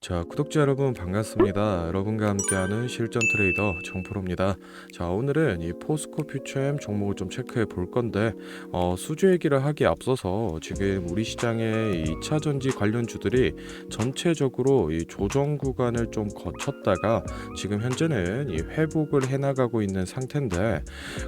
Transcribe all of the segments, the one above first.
자, 구독자 여러분 반갑습니다. 여러분과 함께하는 실전 트레이더 정프로입니다. 자, 오늘은 이 포스코 퓨처엠 종목을 좀 체크해 볼 건데 수주 얘기를 하기 앞서서 지금 우리 시장의 2차 전지 관련주들이 전체적으로 이 조정 구간을 좀 거쳤다가 지금 현재는 이 회복을 해나가고 있는 상태인데,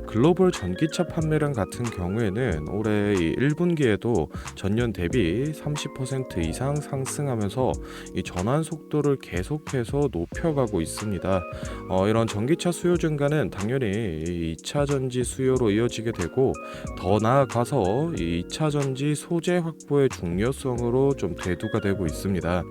글로벌 전기차 판매량 같은 경우에는 올해 이 1분기에도 전년 대비 30% 이상 상승하면서 이 전환 속도를 계속해서 높여가고 있습니다. 이런 전기차 수요 증가는 당연히 이 2차 전지 수요로 이어지게 되고, 더 나아가서 이 2차 전지 소재 확보의 중요성으로 좀 대두가 되고 있습니다.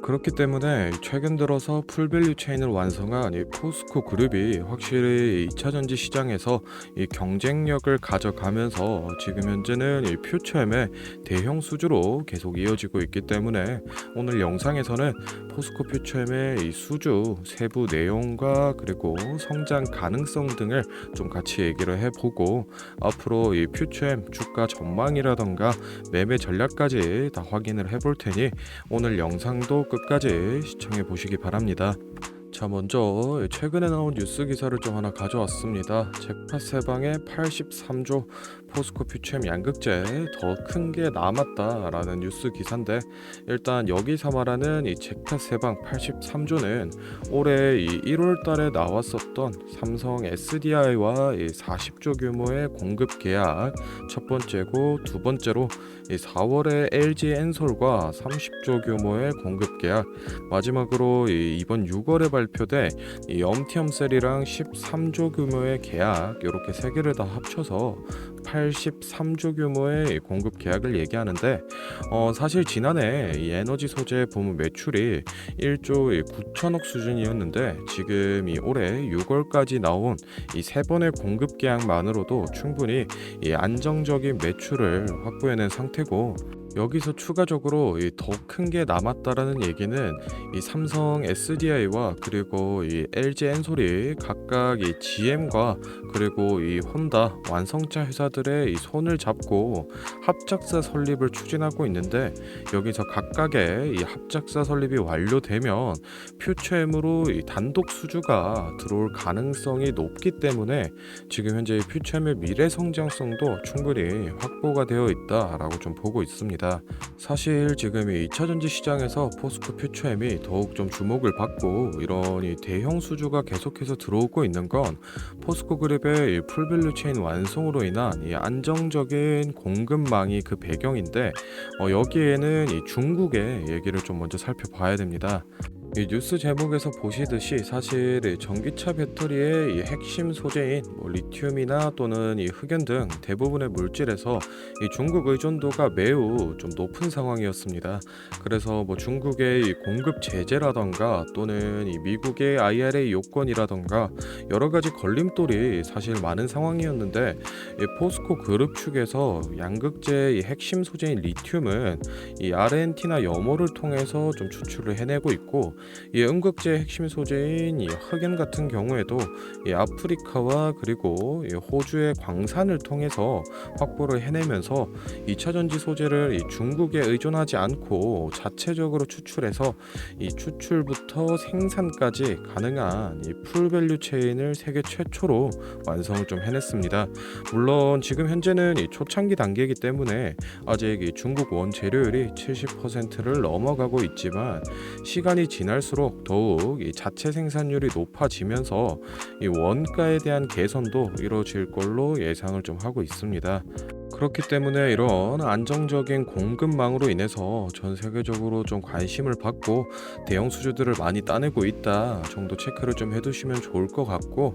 그렇기 때문에 최근 들어서 풀밸류 체인을 완성한 이 포스코 그룹이 확실히 2차 전지 시장에서 이 경쟁력을 가져가면서 지금 현재는 이 퓨처엠의 대형 수주로 계속 이어지고 있기 때문에, 오늘 영상에서는 포스코 퓨처엠의 이 수주 세부 내용과 그리고 성장 가능성 등을 좀 같이 얘기를 해보고, 앞으로 이 퓨처엠 주가 전망이라던가 매매 전략까지 다 확인을 해볼 테니 오늘 영상도 끝까지 시청해 보시기 바랍니다. 자, 먼저 최근에 나온 뉴스 기사를 좀 하나 가져왔습니다. 잭팟 세방의 83조 포스코 퓨처엠 양극재 더 큰 게 남았다라는 뉴스 기사인데, 일단 여기서 말하는 이 잭팟 세방 83조는 올해 이 1월 달에 나왔었던 삼성 SDI와 이 40조 규모의 공급 계약 첫 번째고, 두 번째로 이 4월에 LG 엔솔과 30조 규모의 공급 계약, 마지막으로 이번 6월에 발표된 이 엄티엄셀이랑 13조 규모의 계약, 이렇게 세 개를 다 합쳐서 83조 규모의 공급 계약을 얘기하는데, 사실 지난해 이 에너지 소재 부문 매출이 1조 9천억 수준이었는데, 지금 이 올해 6월까지 나온 이 세 번의 공급 계약만으로도 충분히 이 안정적인 매출을 확보해낸 상태고, 여기서 추가적으로 더 큰 게 남았다라는 얘기는 이 삼성 SDI와 그리고 이 LG 엔솔이 각각 이 GM과 그리고 이 혼다 완성차 회사들의 이 손을 잡고 합작사 설립을 추진하고 있는데, 여기서 각각의 이 합작사 설립이 완료되면 퓨처엠으로 이 단독 수주가 들어올 가능성이 높기 때문에 지금 현재 퓨처엠의 미래 성장성도 충분히 확보가 되어 있다라고 좀 보고 있습니다. 사실 지금 이 2차 전지 시장에서 포스코 퓨처엠이 더욱 좀 주목을 받고 이런 이 대형 수주가 계속해서 들어오고 있는 건 포스코 그룹의 이 풀밸류 체인 완성으로 인한 이 안정적인 공급망이 그 배경인데, 여기에는 이 중국의 얘기를 좀 먼저 살펴봐야 됩니다. 이 뉴스 제목에서 보시듯이 사실 이 전기차 배터리의 이 핵심 소재인 리튬이나 또는 이 흑연 등 대부분의 물질에서 이 중국 의존도가 매우 좀 높은 상황이었습니다. 그래서 중국의 이 공급 제재라던가 또는 이 미국의 IRA 요건이라던가 여러 가지 걸림돌이 사실 많은 상황이었는데, 이 포스코 그룹 측에서 양극재 의 핵심 소재인 리튬은 이 아르헨티나 염호를 통해서 좀 추출을 해내고 있고, 이 음극재의 핵심 소재인 이 흑연 같은 경우에도 이 아프리카와 그리고 이 호주의 광산을 통해서 확보를 해내면서 2차 전지 소재를 이 중국에 의존하지 않고 자체적으로 추출해서 이 추출부터 생산까지 가능한 이 풀밸류 체인을 세계 최초로 완성을 좀 해냈습니다. 물론 지금 현재는 이 초창기 단계이기 때문에 아직 이 중국 원재료율이 70%를 넘어가고 있지만, 시간이 지날수록 더욱 이 자체 생산률이 높아지면서 이 원가에 대한 개선도 이루어질 걸로 예상을 좀 하고 있습니다. 그렇기 때문에 이런 안정적인 공급망으로 인해서 전 세계적으로 좀 관심을 받고 대형 수주들을 많이 따내고 있다 정도 체크를 좀 해두시면 좋을 것 같고,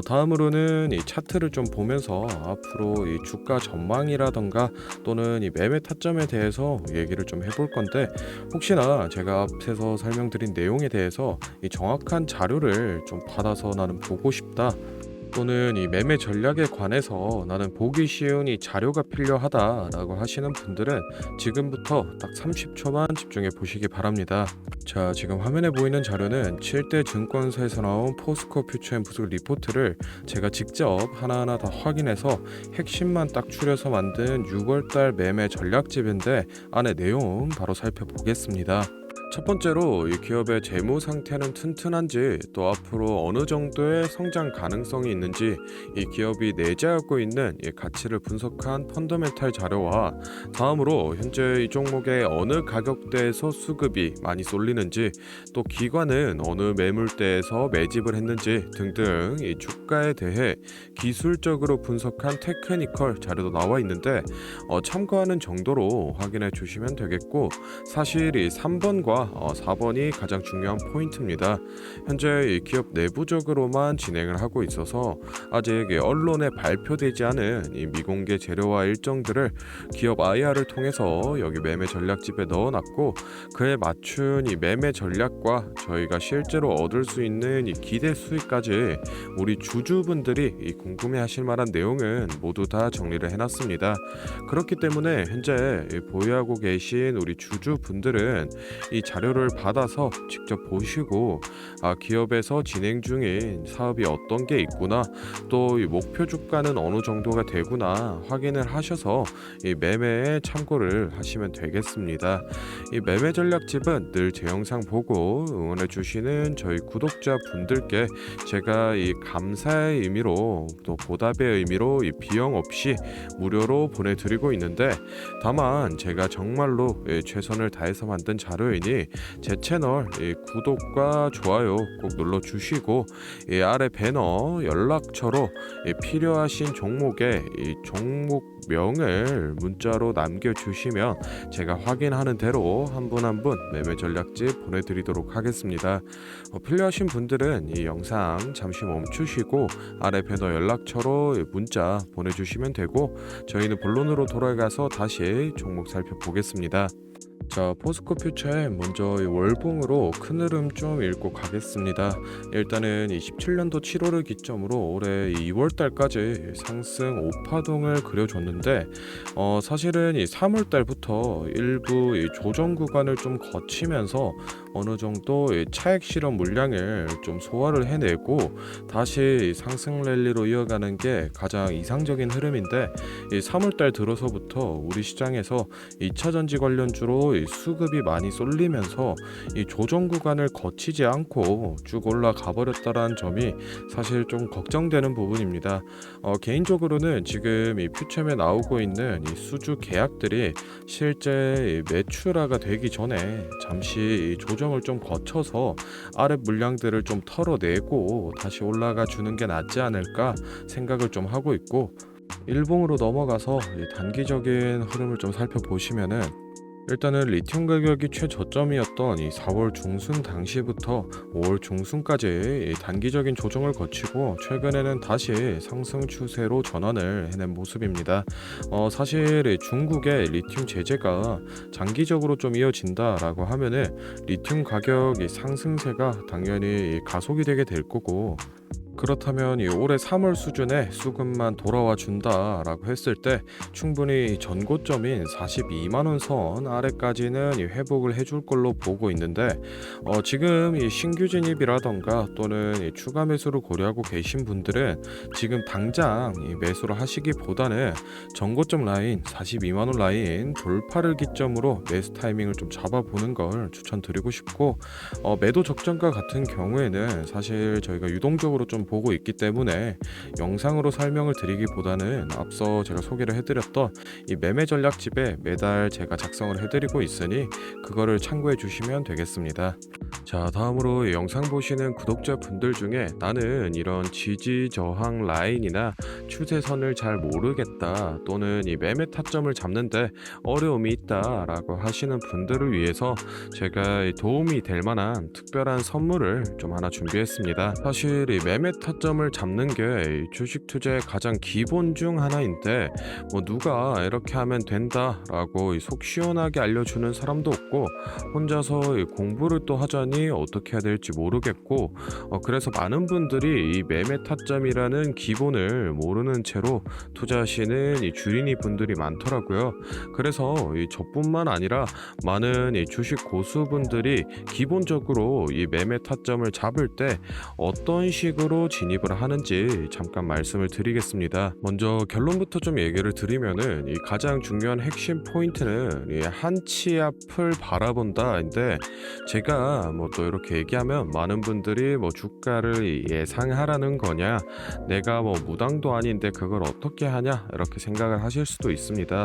다음으로는 이 차트를 좀 보면서 앞으로 이 주가 전망이라던가 또는 이 매매 타점에 대해서 얘기를 좀 해볼 건데, 혹시나 제가 앞에서 설명드린 내용에 대해서 이 정확한 자료를 좀 받아서 나는 보고 싶다, 또는 이 매매 전략에 관해서 나는 보기 쉬운 이 자료가 필요하다라고 하시는 분들은 지금부터 딱 30초만 집중해 보시기 바랍니다. 자, 지금 화면에 보이는 자료는 7대 증권사에서 나온 포스코 퓨처엠 부속 리포트를 제가 직접 하나하나 다 확인해서 핵심만 딱 추려서 만든 6월달 매매 전략집인데, 안에 내용 바로 살펴보겠습니다. 첫 번째로 이 기업의 재무 상태는 튼튼한지, 또 앞으로 어느 정도의 성장 가능성이 있는지, 이 기업이 내재하고 있는 이 가치를 분석한 펀더멘탈 자료와, 다음으로 현재 이 종목의 어느 가격대에서 수급이 많이 쏠리는지, 또 기관은 어느 매물대에서 매집을 했는지 등등 이 주가에 대해 기술적으로 분석한 테크니컬 자료도 나와 있는데, 참고하는 정도로 확인해 주시면 되겠고, 사실 이 3번과 4번이 가장 중요한 포인트입니다. 현재 이 기업 내부적으로만 진행을 하고 있어서 아직 이 언론에 발표되지 않은 이 미공개 재료와 일정들을 기업 IR을 통해서 여기 매매 전략집에 넣어놨고, 그에 맞춘 이 매매 전략과 저희가 실제로 얻을 수 있는 이 기대 수익까지 우리 주주분들이 이 궁금해하실 만한 내용은 모두 다 정리를 해놨습니다. 그렇기 때문에 현재 보유하고 계신 우리 주주분들은 이 자료를 받아서 직접 보시고, 기업에서 진행 중인 사업이 어떤 게 있구나, 또 이 목표 주가는 어느 정도가 되구나 확인을 하셔서 이 매매에 참고를 하시면 되겠습니다. 이 매매 전략집은 늘 제 영상 보고 응원해 주시는 저희 구독자 분들께 제가 이 감사의 의미로, 또 보답의 의미로 이 비용 없이 무료로 보내드리고 있는데, 다만 제가 정말로 최선을 다해서 만든 자료이니 제 채널 구독과 좋아요 꼭 눌러주시고, 아래 배너 연락처로 필요하신 종목의 종목명을 문자로 남겨주시면 제가 확인하는 대로 한 분 한 분 매매 전략집 보내드리도록 하겠습니다. 필요하신 분들은 이 영상 잠시 멈추시고 아래 배너 연락처로 문자 보내주시면 되고, 저희는 본론으로 돌아가서 다시 종목 살펴보겠습니다. 자, 포스코 퓨처엠 먼저 이 월봉으로 큰 흐름 좀 읽고 가겠습니다. 일단은 27년도 7월을 기점으로 올해 2월 달까지 상승 5파동을 그려줬는데, 사실은 이 3월 달부터 일부 이 조정 구간을 좀 거치면서 어느 정도 이 차익 실현 물량을 좀 소화를 해내고 다시 상승 랠리로 이어가는 게 가장 이상적인 흐름인데, 이 3월 달 들어서부터 우리 시장에서 2차 전지 관련주로 이 수급이 많이 쏠리면서 이 조정 구간을 거치지 않고 쭉 올라가 버렸다라는 점이 사실 좀 걱정되는 부분입니다. 개인적으로는 지금 이 퓨처엠에 나오고 있는 이 수주 계약들이 실제 이 매출화가 되기 전에 잠시 이 조정을 좀 거쳐서 아래 물량들을 좀 털어내고 다시 올라가 주는 게 낫지 않을까 생각을 좀 하고 있고, 일봉으로 넘어가서 이 단기적인 흐름을 좀 살펴보시면은, 일단은 리튬 가격이 최저점이었던 이 4월 중순 당시부터 5월 중순까지 이 단기적인 조정을 거치고 최근에는 다시 상승 추세로 전환을 해낸 모습입니다. 사실 이 중국의 리튬 제재가 장기적으로 좀 이어진다라고 하면은 리튬 가격이 상승세가 당연히 가속이 되게 될 거고, 그렇다면 이 올해 3월 수준의 수급만 돌아와 준다라고 했을 때 충분히 전고점인 42만 원 선 아래까지는 이 회복을 해줄 걸로 보고 있는데, 지금 이 신규 진입이라던가 또는 이 추가 매수를 고려하고 계신 분들은 지금 당장 이 매수를 하시기보다는 전고점 라인 42만 원 라인 돌파를 기점으로 매수 타이밍을 좀 잡아보는 걸 추천드리고 싶고, 매도 적정가 같은 경우에는 사실 저희가 유동적으로 좀 보고 있기 때문에 영상으로 설명을 드리기보다는 앞서 제가 소개를 해드렸던 이 매매 전략집에 매달 제가 작성을 해드리고 있으니 그거를 참고해 주시면 되겠습니다. 자, 다음으로 영상 보시는 구독자분들 중에 나는 이런 지지 저항 라인이나 추세선을 잘 모르겠다, 또는 이 매매 타점을 잡는데 어려움이 있다 라고 하시는 분들을 위해서 제가 도움이 될 만한 특별한 선물을 좀 하나 준비했습니다. 사실 이 매매 타점을 잡는 게 주식 투자의 가장 기본 중 하나인데, 누가 이렇게 하면 된다 라고 속 시원하게 알려주는 사람도 없고, 혼자서 공부를 또 하자니 어떻게 해야 될지 모르겠고, 그래서 많은 분들이 이 매매 타점이라는 기본을 모르는 채로 투자하시는 이 주린이 분들이 많더라고요. 그래서 저뿐만 아니라 많은 이 주식 고수분들이 기본적으로 이 매매 타점을 잡을 때 어떤 식으로 식으로 진입을 하는지 잠깐 말씀을 드리겠습니다. 먼저 결론부터 좀 얘기를 드리면은 이 가장 중요한 핵심 포인트는 이 한치 앞을 바라본다인데, 제가 뭐 또 이렇게 얘기하면 많은 분들이 뭐 주가를 예상하라는 거냐, 내가 뭐 무당도 아닌데 그걸 어떻게 하냐 이렇게 생각을 하실 수도 있습니다.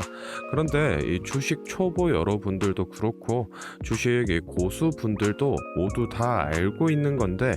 그런데 이 주식 초보 여러분들도 그렇고 주식 이 고수분들도 모두 다 알고 있는 건데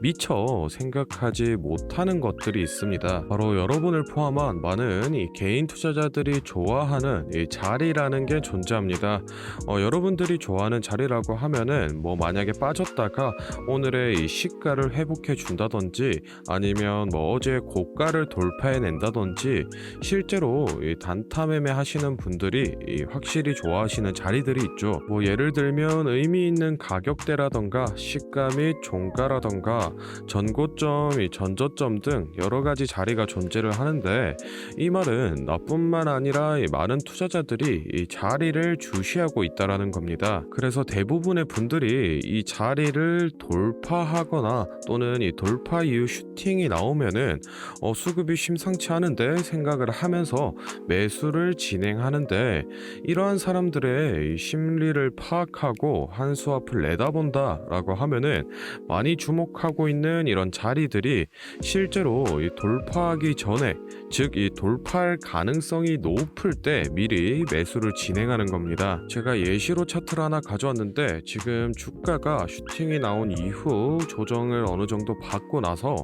미처 생각하지 못하는 것들이 있습니다. 바로 여러분을 포함한 많은 이 개인 투자자들이 좋아하는 이 자리라는 게 존재합니다. 여러분들이 좋아하는 자리라고 하면은 뭐 만약에 빠졌다가 오늘의 이 시가를 회복해 준다든지, 아니면 뭐 어제 고가를 돌파해 낸다든지, 실제로 이 단타 매매 하시는 분들이 이 확실히 좋아하시는 자리들이 있죠. 뭐 예를 들면 의미 있는 가격대라던가 시가 및 종가라던가 전고점, 이 전저점 등 여러 가지 자리가 존재를 하는데, 이 말은 나뿐만 아니라 이 많은 투자자들이 이 자리를 주시하고 있다라는 겁니다. 그래서 대부분의 분들이 이 자리를 돌파하거나 또는 이 돌파 이후 슈팅이 나오면은 수급이 심상치 않은데 생각을 하면서 매수를 진행하는데, 이러한 사람들의 이 심리를 파악하고 한 수 앞을 내다본다라고 하면은 많이 주목하고 있는 이런 자리들이 실제로 이 돌파하기 전에, 즉 이 돌파할 가능성이 높을 때 미리 매수를 진행하는 겁니다. 제가 예시로 차트를 하나 가져왔는데, 지금 주가가 슈팅이 나온 이후 조정을 어느 정도 받고 나서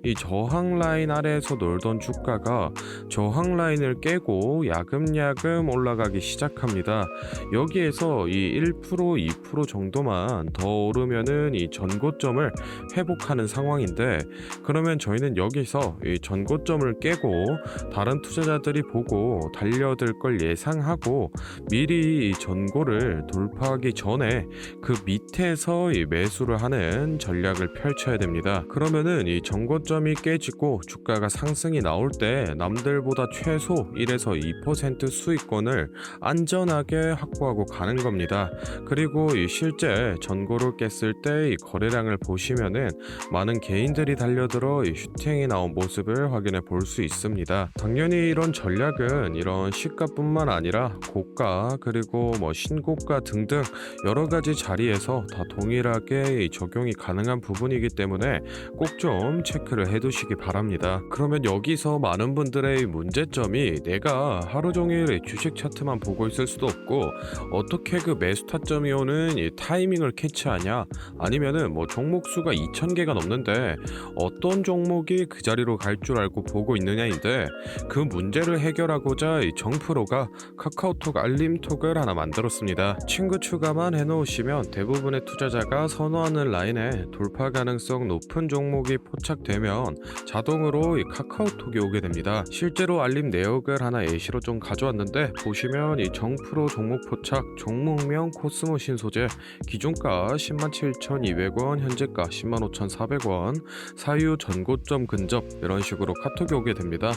이 저항 라인 아래에서 놀던 주가가 저항 라인을 깨고 야금야금 올라가기 시작합니다. 여기에서 이 1%, 2% 정도만 더 오르면은 이 전고점을 회복하는 상황인데, 그러면 저희는 여기서 이 전고점을 깨고 다른 투자자들이 보고 달려들 걸 예상하고 미리 이 전고를 돌파하기 전에 그 밑에서 이 매수를 하는 전략을 펼쳐야 됩니다. 그러면은 이 전고점이 깨지고 주가가 상승이 나올 때 남들보다 최소 1에서 2% 수익권을 안전하게 확보하고 가는 겁니다. 그리고 이 실제 전고를 깼을 때 이 거래량을 보시면은 많은 개인들이 달려들어 이 슈팅이 나온 모습을 확인해 볼 수 있습니다. 당연히 이런 전략은 이런 시가뿐만 아니라 고가 그리고 뭐 신고가 등등 여러 가지 자리에서 다 동일하게 이 적용이 가능한 부분이기 때문에 꼭 좀 체크를 해 두시기 바랍니다. 그러면 여기서 많은 분들의 문제점이, 내가 하루 종일 주식 차트만 보고 있을 수도 없고 어떻게 그 매수 타점이 오는 이 타이밍을 캐치하냐, 아니면은 뭐 종목 수가 2,000개가 넘는데 어떤 종목이 그 자리로 갈 줄 알고 보고 있느냐인데, 그 문제를 해결하고자 이 정프로가 카카오톡 알림톡을 하나 만들었습니다. 친구 추가만 해놓으시면 대부분의 투자자가 선호하는 라인에 돌파 가능성 높은 종목이 포착되면 자동으로 이 카카오톡이 오게 됩니다. 실제로 알림 내역을 하나 예시로 좀 가져왔는데, 보시면 이 정프로 종목 포착, 종목명 코스모 신소재, 기준가 107,200원, 현재가 105,400원, 사유 전고점 근접, 이런 식으로 카톡이 오게 됩니다.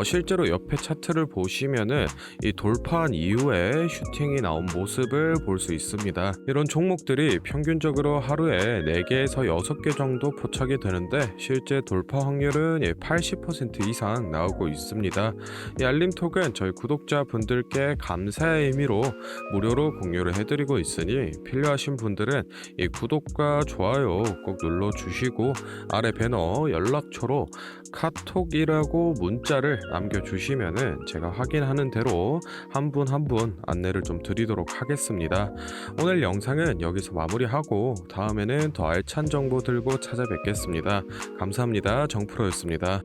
실제로 옆에 차트를 보시면은 이 돌파한 이후에 슈팅이 나온 모습을 볼 수 있습니다. 이런 종목들이 평균적으로 하루에 4개에서 6개 정도 포착이 되는데, 실제 돌파 확률은 80% 이상 나오고 있습니다. 이 알림톡은 저희 구독자분들께 감사의 의미로 무료로 공유를 해드리고 있으니, 필요하신 분들은 이 구독과 좋아요 꼭 눌러주시고 아래 배너 연락처로 카톡이라고 문자를 남겨주시면은 제가 확인하는 대로 한 분 한 분 안내를 좀 드리도록 하겠습니다. 오늘 영상은 여기서 마무리하고 다음에는 더 알찬 정보 들고 찾아뵙겠습니다. 감사합니다. 정프로였습니다.